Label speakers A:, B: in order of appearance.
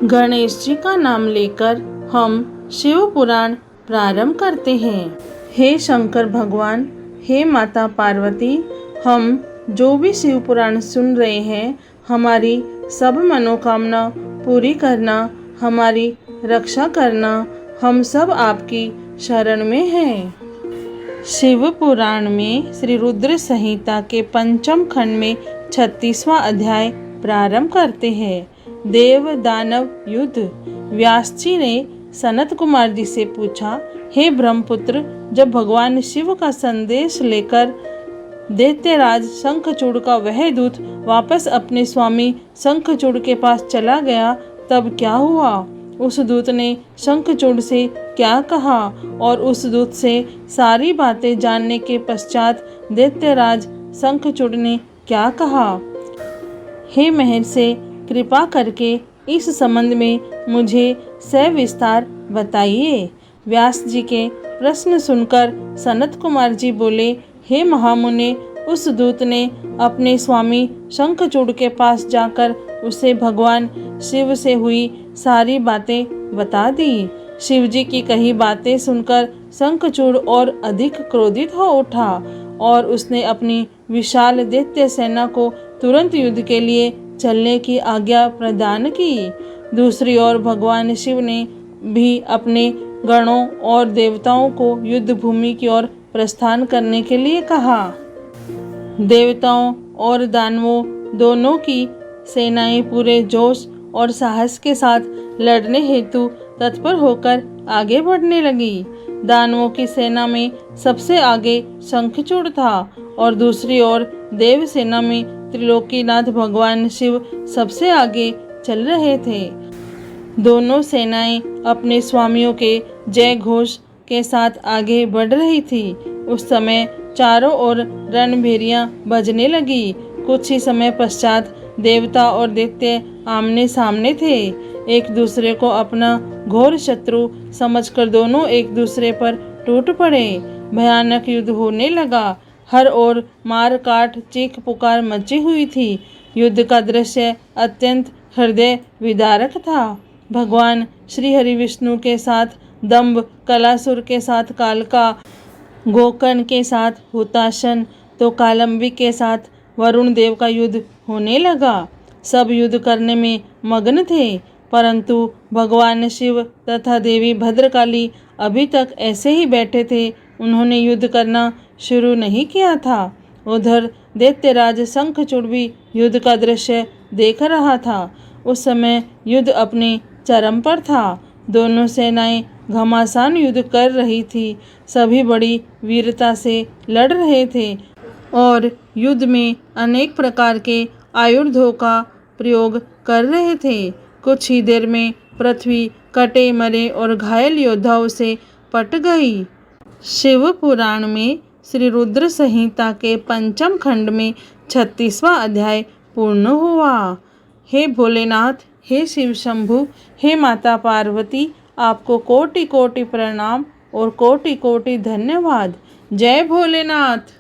A: गणेश जी का नाम लेकर हम शिव पुराण प्रारंभ करते हैं। हे शंकर भगवान, हे माता पार्वती, हम जो भी शिव पुराण सुन रहे हैं, हमारी सब मनोकामना पूरी करना, हमारी रक्षा करना, हम सब आपकी शरण में हैं। शिव पुराण में श्री रुद्र संहिता के पंचम खंड में 36वां अध्याय प्रारंभ करते हैं। देव दानव युद्ध। व्यास जी ने सनत कुमार जी से पूछा, हे ब्रह्मपुत्र, जब भगवान शिव का संदेश लेकर दैत्यराज शंखचूड़ का वह दूत वापस अपने स्वामी शंखचूड़ के पास चला गया, तब क्या हुआ? उस दूत ने शंखचूड़ से क्या कहा और उस दूत से सारी बातें जानने के पश्चात दैत्यराज शंखचूड़ ने क्या कहा? हे महर्षि, कृपा करके इस संबंध में मुझे सविस्तार बताइए। व्यास जी के प्रश्न सुनकर सनत कुमार जी बोले, हे महामुने, उस दूत ने अपने स्वामी शंखचूड़ के पास जाकर उसे भगवान शिव से हुई सारी बातें बता दी। शिव जी की कही बातें सुनकर शंखचूड़ और अधिक क्रोधित हो उठा और उसने अपनी विशाल दैत्य सेना को तुरंत युद्ध के लिए चलने की आज्ञा प्रदान की। दूसरी ओर भगवान शिव ने भी अपने गणों और देवताओं को युद्ध भूमि की ओर प्रस्थान करने के लिए कहा। देवताओं और दानवों दोनों की सेनाएं पूरे जोश और साहस के साथ लड़ने हेतु तत्पर होकर आगे बढ़ने लगी। दानवों की सेना में सबसे आगे शंखचूड़ था और दूसरी ओर देव सेना में त्रिलोकीनाथ भगवान शिव सबसे आगे चल रहे थे। दोनों सेनाएं अपने स्वामियों के जय घोष के साथ आगे बढ़ रही थी। उस समय चारों ओर रणभेरियां बजने लगी। कुछ ही समय पश्चात देवता और दैत्य आमने सामने थे। एक दूसरे को अपना घोर शत्रु समझकर दोनों एक दूसरे पर टूट पड़े। भयानक युद्ध होने लगा। हर ओर मार काट चीख पुकार मची हुई थी। युद्ध का दृश्य अत्यंत हृदय विदारक था। भगवान श्री हरि विष्णु के साथ दंभ, कलासुर के साथ कालका, गोकर्ण के साथ हुताशन तो कालंबी के साथ वरुण देव का युद्ध होने लगा। सब युद्ध करने में मग्न थे, परंतु भगवान शिव तथा देवी भद्रकाली अभी तक ऐसे ही बैठे थे। उन्होंने युद्ध करना शुरू नहीं किया था। उधर दैत्यराज शंखचूड़ भी युद्ध का दृश्य देख रहा था। उस समय युद्ध अपने चरम पर था। दोनों सेनाएं घमासान युद्ध कर रही थी। सभी बड़ी वीरता से लड़ रहे थे और युद्ध में अनेक प्रकार के आयुधों का प्रयोग कर रहे थे। कुछ ही देर में पृथ्वी कटे मरे और घायल योद्धाओं से पट गई। शिव पुराण में श्री रुद्र संहिता के पंचम खंड में 36वां अध्याय पूर्ण हुआ। हे भोलेनाथ, हे शिव शंभु, हे माता पार्वती, आपको कोटि कोटि प्रणाम और कोटि कोटि धन्यवाद। जय भोलेनाथ।